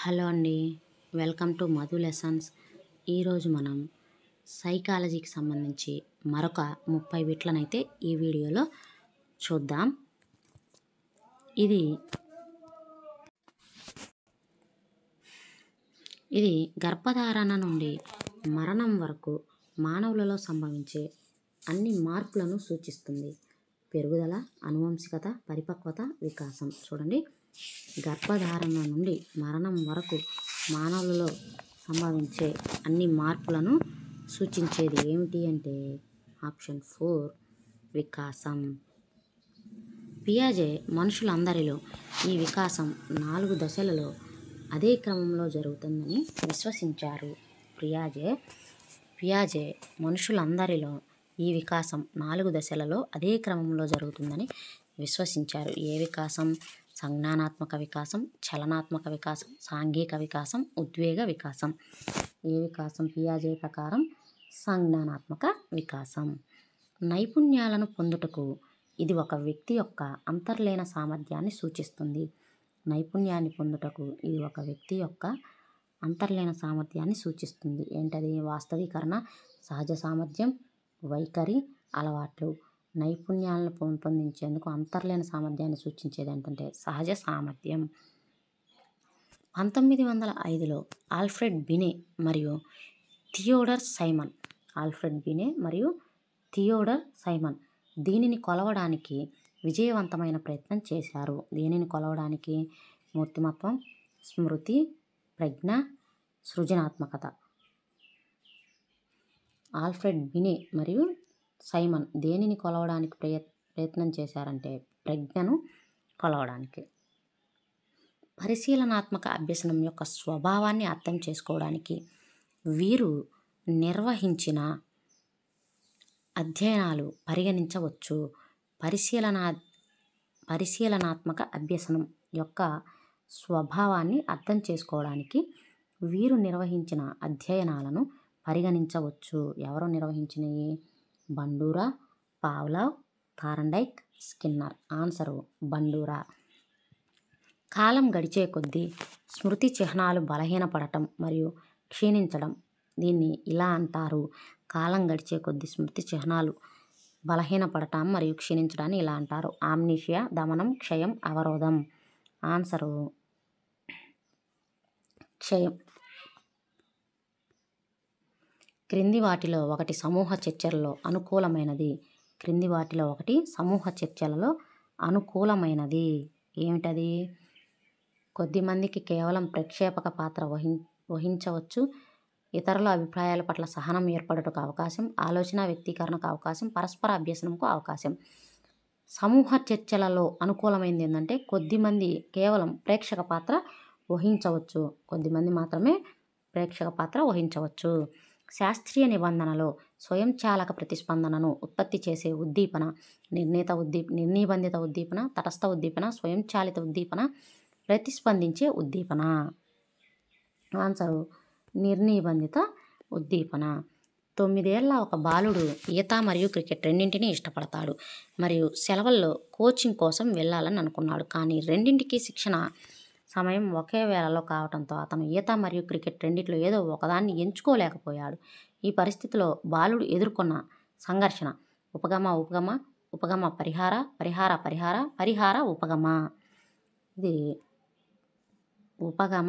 Hello అండి. Welcome to Madhu lessons. ఈరోజు మనం సైకాలజీకి సంబంధించి మరొక 30 బిట్లనైతే ఈ వీడియోలో చూద్దాం. ఇది గర్భధారణ నుండి మరణం వరకు మానవులలో సంభవించే అన్ని మార్పులను సూచిస్తుంది. పెరుగుదల, అనువంశికత, పరిపక్వత, వికాసం. చూడండి, గర్భధారణ నుండి మరణం వరకు మానవులలో సంభవించే అన్ని మార్పులను సూచించేది ఏమిటి అంటే ఆప్షన్ 4 వికాసం. పియాజే మనుషులందరిలో ఈ వికాసం 4 దశలలో అదే క్రమంలో జరుగుతుందని విశ్వసించారు. పియాజే మనుషులందరిలో ఈ వికాసం 4 దశలలో అదే క్రమంలో జరుగుతుందని విశ్వసించారు. ఏ వికాసం? సంజ్ఞానాత్మక వికాసం, చలనాత్మక వికాసం, సాంఘిక వికాసం, ఉద్వేగ వికాసం. ఏ వికాసం? పియాజే ప్రకారం సంజ్ఞానాత్మక వికాసం. నైపుణ్యాలను పొందుటకు ఇది ఒక వ్యక్తి యొక్క అంతర్లీన సామర్థ్యాన్ని సూచిస్తుంది. నైపుణ్యాన్ని పొందుటకు ఇది ఒక వ్యక్తి యొక్క అంతర్లీన సామర్థ్యాన్ని సూచిస్తుంది. ఏంటది? వాస్తవీకరణ, సహజ సామర్థ్యం, వైఖరి, అలవాట్లు. నైపుణ్యాలను పెంపొందించేందుకు అంతర్లీన సామర్థ్యాన్ని సూచించేది ఏంటంటే సహజ సామర్థ్యం. 1905లో ఆల్ఫ్రెడ్ బినే మరియు థియోడర్ సైమన్ దీనిని కొలవడానికి విజయవంతమైన ప్రయత్నం చేశారు. దీనిని కొలవడానికి మూర్తిమత్వం, స్మృతి, ప్రజ్ఞ, సృజనాత్మకత. ఆల్ఫ్రెడ్ బినే మరియు సైమన్ దేనిని కొలవడానికి ప్రయత్నం చేశారంటే ప్రజ్ఞను కొలవడానికి. పరిశీలనాత్మక అభ్యసనం యొక్క స్వభావాన్ని అర్థం చేసుకోవడానికి వీరు నిర్వహించిన అధ్యయనాలు పరిగణించవచ్చు. పరిశీలనాత్మక అభ్యసనం యొక్క స్వభావాన్ని అర్థం చేసుకోవడానికి వీరు నిర్వహించిన అధ్యయనాలను పరిగణించవచ్చు. ఎవరు నిర్వహించినవి? Bandura, Pavlov, Thorndike, Skinner. Answer Bandura. కాలం గడిచే కొద్దీ స్మృతి చిహ్నాలు బలహీనపడటం మరియు క్షీణించడం. దీన్ని ఇలా అంటారు. కాలం గడిచే కొద్దీ స్మృతి చిహ్నాలు బలహీనపడటం మరియు క్షీణించడాన్ని ఇలా అంటారు. ఆమ్నీషియా, దమనం, క్షయం, అవరోధం. ఆన్సరు క్షయం. క్రింది వాటిలో ఒకటి సమూహ చర్చలలో అనుకూలమైనది ఏమిటది? కొద్దిమందికి కేవలం ప్రేక్షేపక పాత్ర వహించవచ్చు. ఇతరుల అభిప్రాయాల పట్ల సహనం ఏర్పడుటకు అవకాశం, ఆలోచన వ్యక్తీకరణకు అవకాశం, పరస్పర అభ్యసనంకు అవకాశం. సమూహ చర్చలలో అనుకూలమైనది ఏంటంటే కొద్దిమంది కేవలం ప్రేక్షక పాత్ర వహించవచ్చు. కొద్దిమంది మాత్రమే ప్రేక్షక పాత్ర వహించవచ్చు. శాస్త్రీయ నిబంధనలో స్వయంచాలక ప్రతిస్పందనను ఉత్పత్తి చేసే ఉద్దీపన నిర్నిబంధిత ఉద్దీపన, తటస్థ ఉద్దీపన, స్వయంచాలిత ఉద్దీపన, ప్రతిస్పందించే ఉద్దీపన. ఆన్సరు నిర్నిబంధిత ఉద్దీపన. 9 ఏళ్ల ఒక బాలుడు ఈత మరియు క్రికెట్ రెండింటినీ ఇష్టపడతాడు మరియు సెలవుల్లో కోచింగ్ కోసం వెళ్ళాలని అనుకున్నాడు. కానీ రెండింటికి శిక్షణ సమయం ఒకే వేళలో కావడంతో అతను ఈత మరియు క్రికెట్ రెండిట్లో ఏదో ఒకదాన్ని ఎంచుకోలేకపోయాడు. ఈ పరిస్థితిలో బాలుడు ఎదుర్కొన్న సంఘర్షణ ఉపగమ పరిహార ఉపగమ. ఇది ఉపగమ.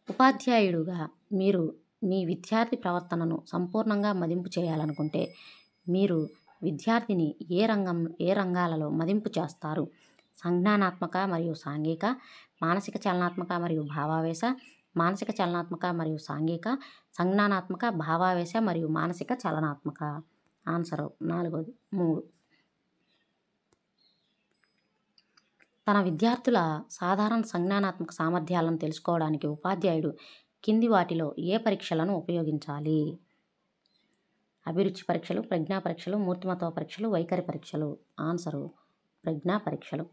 ఉపాధ్యాయుడుగా మీరు మీ విద్యార్థి ప్రవర్తనను సంపూర్ణంగా మదింపు చేయాలనుకుంటే మీరు విద్యార్థిని ఏ రంగాలలో మదింపు చేస్తారు? సంజ్ఞానాత్మక మరియు సాంఘిక, మానసిక చలనాత్మక మరియు భావావేశ, మానసిక చలనాత్మక మరియు సాంఘిక, సంజ్ఞానాత్మక, భావావేశ మరియు మానసిక చలనాత్మక. ఆన్సరు 3. తన విద్యార్థుల సాధారణ సంజ్ఞానాత్మక సామర్థ్యాలను తెలుసుకోవడానికి ఉపాధ్యాయుడు కింది వాటిలో ఏ పరీక్షలను ఉపయోగించాలి? అభిరుచి పరీక్షలు, ప్రజ్ఞా పరీక్షలు, మూర్తిమత్వ పరీక్షలు, వైఖరి పరీక్షలు. ఆన్సరు ప్రజ్ఞా పరీక్షలు.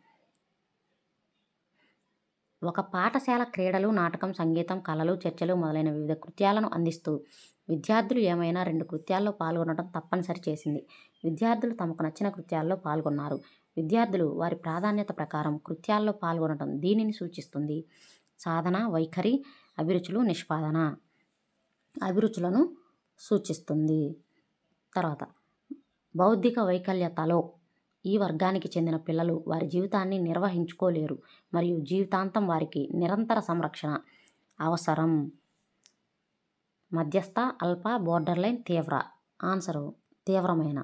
ఒక పాఠశాల క్రీడలు, నాటకం, సంగీతం, కళలు, చర్చలు మొదలైన వివిధ కృత్యాలను అందిస్తూ విద్యార్థులు ఏమైనా 2 కృత్యాల్లో పాల్గొనడం తప్పనిసరి చేసింది. విద్యార్థులు తమకు నచ్చిన కృత్యాల్లో పాల్గొన్నారు. విద్యార్థులు వారి ప్రాధాన్యత ప్రకారం కృత్యాల్లో పాల్గొనడం దీనిని సూచిస్తుంది. సాధన, వైఖరి, అభిరుచులు, నిష్పాదన అభిరుచులను సూచిస్తుంది. తర్వాత బౌద్ధిక వైకల్యతలో ఈ వర్గానికి చెందిన పిల్లలు వారి జీవితాన్ని నిర్వహించుకోలేరు మరియు జీవితాంతం వారికి నిరంతర సంరక్షణ అవసరం. మధ్యస్థ, అల్ప, బోర్డర్లైన్, తీవ్ర. ఆన్సరు తీవ్రమైన.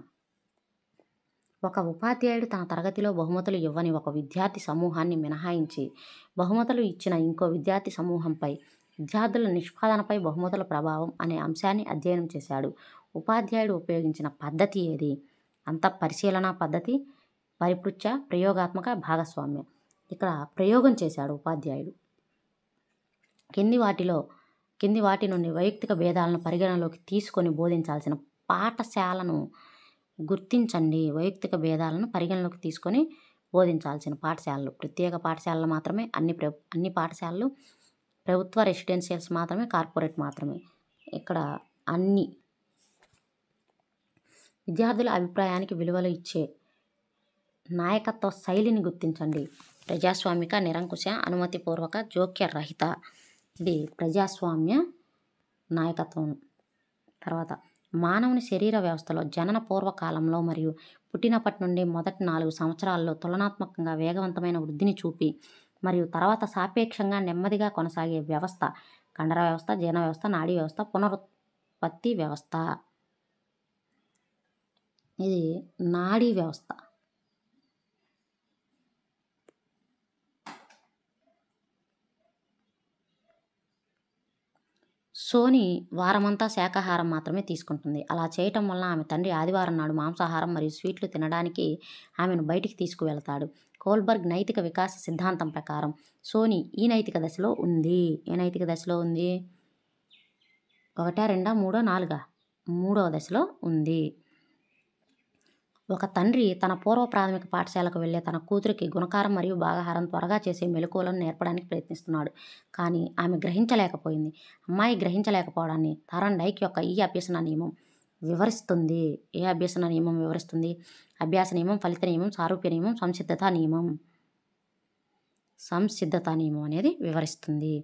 ఒక ఉపాధ్యాయుడు తన తరగతిలో బహుమతులు ఇవ్వని ఒక విద్యార్థి సమూహాన్ని మినహాయించి బహుమతులు ఇచ్చిన ఇంకో విద్యార్థి సమూహంపై విద్యార్థుల నిష్పాదనపై బహుమతుల ప్రభావం అనే అంశాన్ని అధ్యయనం చేశాడు. ఉపాధ్యాయుడు ఉపయోగించిన పద్ధతి ఏది? అంతఃపరిశీలన పద్ధతి, పరిపృచ్ఛ, ప్రయోగాత్మక, భాగస్వామ్య. ఇక్కడ ప్రయోగం చేశాడు ఉపాధ్యాయుడు. కింది వాటి నుండి వైయక్తిక భేదాలను పరిగణలోకి తీసుకొని బోధించాల్సిన పాఠశాలను గుర్తించండి. వైయక్తిక భేదాలను పరిగణలోకి తీసుకొని బోధించాల్సిన పాఠశాలలు ప్రత్యేక పాఠశాలలు మాత్రమే, అన్ని పాఠశాలలు, ప్రభుత్వ రెసిడెన్షియల్స్ మాత్రమే, కార్పొరేట్ మాత్రమే. ఇక్కడ అన్ని. విద్యార్థుల అభిప్రాయానికి విలువలు ఇచ్చే నాయకత్వ శైలిని గుర్తించండి. ప్రజాస్వామిక, నిరంకుశ, అనుమతిపూర్వక, జోక్య రహిత. ఇది ప్రజాస్వామ్య నాయకత్వం. తర్వాత మానవుని శరీర వ్యవస్థలో జనన పూర్వకాలంలో మరియు పుట్టినప్పటి నుండి మొదటి 4 సంవత్సరాల్లో తులనాత్మకంగా వేగవంతమైన వృద్ధిని చూపి మరియు తర్వాత సాపేక్షంగా నెమ్మదిగా కొనసాగే వ్యవస్థ కండర వ్యవస్థ, జీర్ణ వ్యవస్థ, నాడీ వ్యవస్థ, పునరుత్పత్తి వ్యవస్థ. ఇది నాడీ వ్యవస్థ. సోని వారమంతా శాకాహారం మాత్రమే తీసుకుంటుంది. అలా చేయటం వలన ఆమె తండ్రి ఆదివారం నాడు మాంసాహారం మరియు స్వీట్లు తినడానికి ఆమెను బయటికి తీసుకువెళతాడు. కోల్బర్గ్ నైతిక వికాస సిద్ధాంతం ప్రకారం సోని ఈ నైతిక దశలో ఉంది. ఏ నైతిక దశలో ఉంది? 1, 2, 3, 4? 3వ దశలో ఉంది. ఒక తండ్రి తన పూర్వ ప్రాథమిక పాఠశాలకు వెళ్ళే తన కూతురికి గుణకారం మరియు భాగాహారం త్వరగా చేసే మెలకువలను నేర్పడానికి ప్రయత్నిస్తున్నాడు. కానీ ఆమె గ్రహించలేకపోయింది. అమ్మాయి గ్రహించలేకపోవడాన్ని థార్న్డైక్ యొక్క ఈ అభ్యసన నియమం వివరిస్తుంది. ఏ అభ్యసన నియమం వివరిస్తుంది? అభ్యాస నియమం, ఫలిత నియమం, సారూప్య నియమం, సంసిద్ధత నియమం. సంసిద్ధత నియమం అనేది వివరిస్తుంది.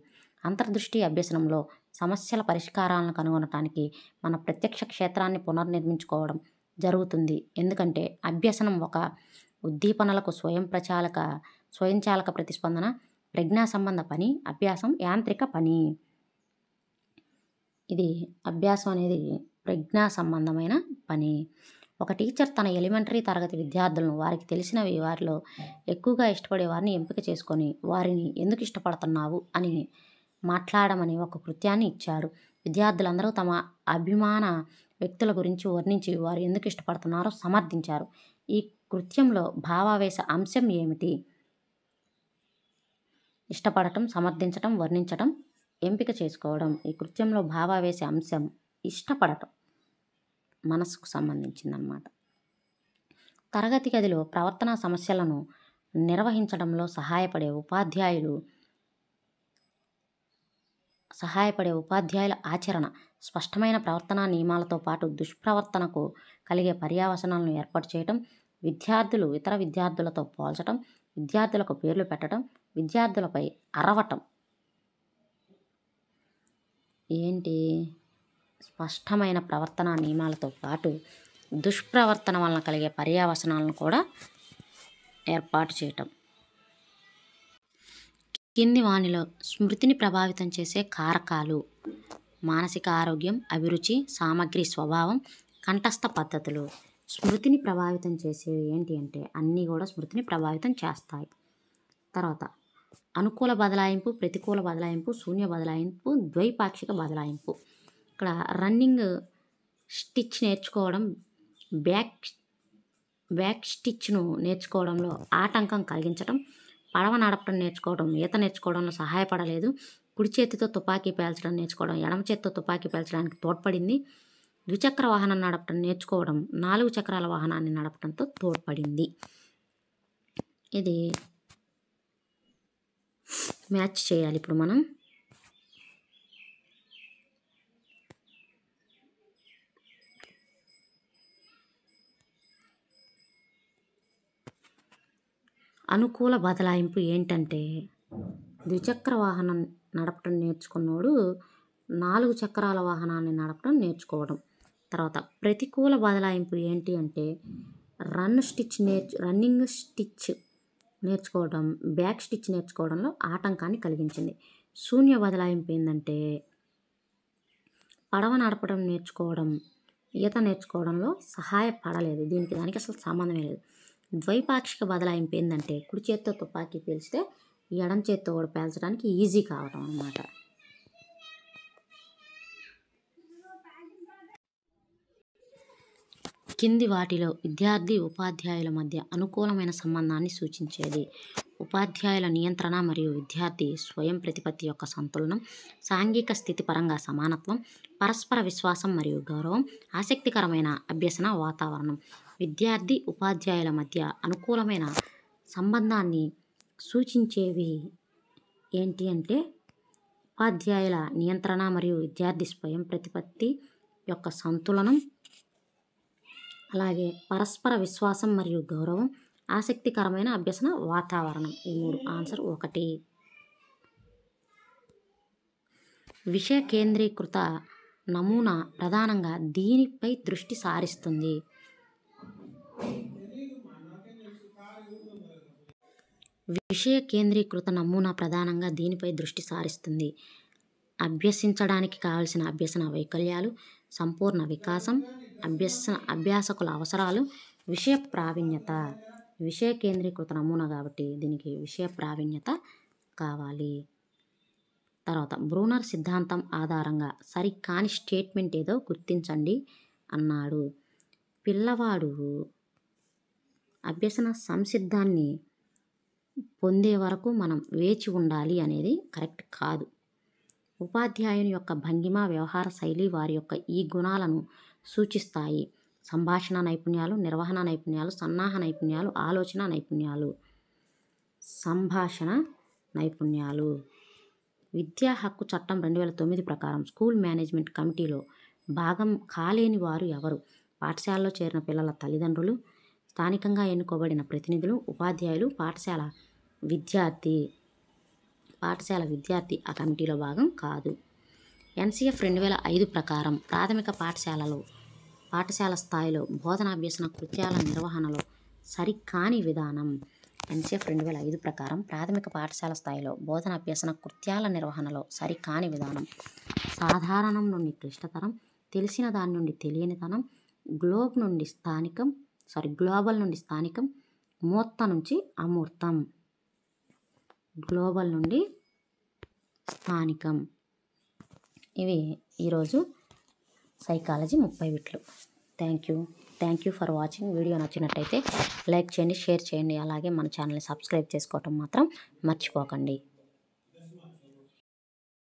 అంతర్దృష్టి అభ్యసనంలో సమస్యల పరిష్కారాలను కనుగొనటానికి మన ప్రత్యక్ష క్షేత్రాన్ని పునర్నిర్మించుకోవడం జరుగుతుంది. ఎందుకంటే అభ్యసనం ఒక ఉద్దీపనలకు స్వయంచాలక ప్రతిస్పందన, ప్రజ్ఞా సంబంధ పని. అభ్యాసం యాంత్రిక పని. ఇది అభ్యాసం అనేది ప్రజ్ఞా సంబంధమైన పని. ఒక టీచర్ తన ఎలిమెంటరీ తరగతి విద్యార్థులను వారికి తెలిసినవి వారిలో ఎక్కువగా ఇష్టపడే వారిని ఎంపిక చేసుకొని వారిని ఎందుకు ఇష్టపడుతున్నావు అని మాట్లాడమని ఒక కృత్యాన్ని ఇచ్చాడు. విద్యార్థులందరూ తమ అభిమాన వ్యక్తుల గురించి వర్ణించి వారు ఎందుకు ఇష్టపడుతున్నారో సమర్థించారు. ఈ కృత్యంలో భావావేశ అంశం ఏమిటి? ఇష్టపడటం, సమర్థించటం, వర్ణించటం, ఎంపిక చేసుకోవడం. ఈ కృత్యంలో భావావేశ అంశం ఇష్టపడటం, మనసుకు సంబంధించిందన్నమాట. తరగతి గదిలో ప్రవర్తనా సమస్యలను నిర్వహించడంలో సహాయపడే ఉపాధ్యాయుల ఆచరణ స్పష్టమైన ప్రవర్తనా నియమాలతో పాటు దుష్ప్రవర్తనకు కలిగే పర్యవసానాలను ఏర్పాటు చేయటం, విద్యార్థులు ఇతర విద్యార్థులతో పోల్చటం, విద్యార్థులకు పేర్లు పెట్టడం, విద్యార్థులపై అరవటం. ఏంటి? స్పష్టమైన ప్రవర్తనా నియమాలతో పాటు దుష్ప్రవర్తన వలన కలిగే పర్యవసానాలను కూడా ఏర్పాటు చేయటం. కింది వానిలో స్మృతిని ప్రభావితం చేసే కారకాలు: మానసిక ఆరోగ్యం, అభిరుచి, సామగ్రి స్వభావం, కంఠస్థ పద్ధతులు. స్మృతిని ప్రభావితం చేసేవి ఏంటి అంటే అన్నీ కూడా స్మృతిని ప్రభావితం చేస్తాయి. తర్వాత అనుకూల బదలాయింపు, ప్రతికూల బదలాయింపు, శూన్య బదలాయింపు, ద్వైపాక్షిక బదలాయింపు. ఇక్కడ రన్నింగ్ స్టిచ్ నేర్చుకోవడం, బ్యాక్ స్టిచ్ను నేర్చుకోవడంలో ఆటంకం కలిగించడం, పడవ నడపడం నేర్చుకోవడం ఈత నేర్చుకోవడంలో సహాయపడలేదు, కుడి చేతితో తుపాకీ పేల్చడం నేర్చుకోవడం ఎడమ చేతితో తుపాకీ పేల్చడానికి తోడ్పడింది, ద్విచక్ర వాహనం నడపడం నేర్చుకోవడం 4 చక్రాల వాహనాన్ని నడపడంతో తోడ్పడింది. ఇది మ్యాచ్ చేయాలి ఇప్పుడు మనం. అనుకూల బదలాయింపు ఏంటంటే ద్విచక్ర వాహనం నడపడం నేర్చుకున్నోడు 4 చక్రాల వాహనాన్ని నడపడం నేర్చుకోవడం. తర్వాత ప్రతికూల బదలాయింపు ఏంటి అంటే రన్నింగ్ స్టిచ్ నేర్చుకోవడం, బ్యాక్ స్టిచ్ నేర్చుకోవడంలో ఆటంకాన్ని కలిగించింది. శూన్య బదలాయింపు ఏంటంటే పడవ నడపడం నేర్చుకోవడం, ఈత నేర్చుకోవడంలో సహాయపడలేదు. దానికి అసలు సంబంధమే లేదు. ద్వైపాక్షిక బదలాయింపు ఏంటంటే కుడి చేత్తో తుపాకీ పేల్చితే ఎడం చేత్తో కూడా పేల్చడానికి ఈజీ కావడం అన్నమాట. కింది వాటిలో విద్యార్థి ఉపాధ్యాయుల మధ్య అనుకూలమైన సంబంధాన్ని సూచించేది. ఉపాధ్యాయుల నియంత్రణ మరియు విద్యార్థి స్వయం ప్రతిపత్తి యొక్క సంతులనం, సాంఘిక స్థితి పరంగా సమానత్వం, పరస్పర విశ్వాసం మరియు గౌరవం, ఆసక్తికరమైన అభ్యసన వాతావరణం. విద్యార్థి ఉపాధ్యాయుల మధ్య అనుకూలమైన సంబంధాన్ని సూచించేవి ఏంటి అంటే ఉపాధ్యాయుల నియంత్రణ మరియు విద్యార్థి స్వయం ప్రతిపత్తి యొక్క సంతులనం, అలాగే పరస్పర విశ్వాసం మరియు గౌరవం, ఆసక్తికరమైన అభ్యసన వాతావరణం. ఈ 3 ఆన్సర్ 1. విషయ కేంద్రీకృత నమూనా ప్రధానంగా దీనిపై దృష్టి సారిస్తుంది. విషయ కేంద్రీకృత నమూనా ప్రధానంగా దీనిపై దృష్టి సారిస్తుంది. అభ్యసించడానికి కావలసిన అభ్యసన వైకల్యాలు, సంపూర్ణ వికాసం, అభ్యాసకుల అవసరాలు, విషయ ప్రావీణ్యత. విషయ కేంద్రీకృత నమూనా కాబట్టి దీనికి విషయ ప్రావీణ్యత కావాలి. తర్వాత బ్రూనర్ సిద్ధాంతం ఆధారంగా సరికాని స్టేట్మెంట్ ఏదో గుర్తించండి అన్నాడు. పిల్లవాడు అభ్యసన సంసిద్ధాన్ని పొందే వరకు మనం వేచి ఉండాలి అనేది కరెక్ట్ కాదు. ఉపాధ్యాయుని యొక్క భంగిమ, వ్యవహార శైలి వారి యొక్క ఈ గుణాలను సూచిస్తాయి. సంభాషణ నైపుణ్యాలు, నిర్వహణ నైపుణ్యాలు, సన్నాహ నైపుణ్యాలు, ఆలోచన నైపుణ్యాలు. సంభాషణ నైపుణ్యాలు. విద్యా హక్కు చట్టం 2009 ప్రకారం స్కూల్ మేనేజ్మెంట్ కమిటీలో భాగం కాలేని వారు ఎవరు? పాఠశాలలో చేరిన పిల్లల తల్లిదండ్రులు, స్థానికంగా ఎన్నుకోబడిన ప్రతినిధులు, ఉపాధ్యాయులు, పాఠశాల విద్యార్థి ఆ కమిటీలో భాగం కాదు. NCF 2005 ప్రకారం ప్రాథమిక పాఠశాల స్థాయిలో బోధనాభ్యసన కృత్యాల నిర్వహణలో సరికాని విధానం. NCF 2005 ప్రకారం ప్రాథమిక పాఠశాల స్థాయిలో బోధనాభ్యసన కృత్యాల నిర్వహణలో సరికాని విధానం. సాధారణం నుండి క్లిష్టతరం, తెలిసిన దాని నుండి తెలియనితనం, గ్లోబల్ నుండి స్థానికం, మూర్త నుంచి అమూర్తం. గ్లోబల్ నుండి స్థానికం. ఇవి ఈరోజు సైకాలజీ 30 బిట్లు. Thank you for watching. Video నచ్చినట్టయితే లైక్ చేయండి, షేర్ చేయండి, అలాగే మన ఛానల్ని సబ్స్క్రైబ్ చేసుకోవటం మాత్రం మర్చిపోకండి.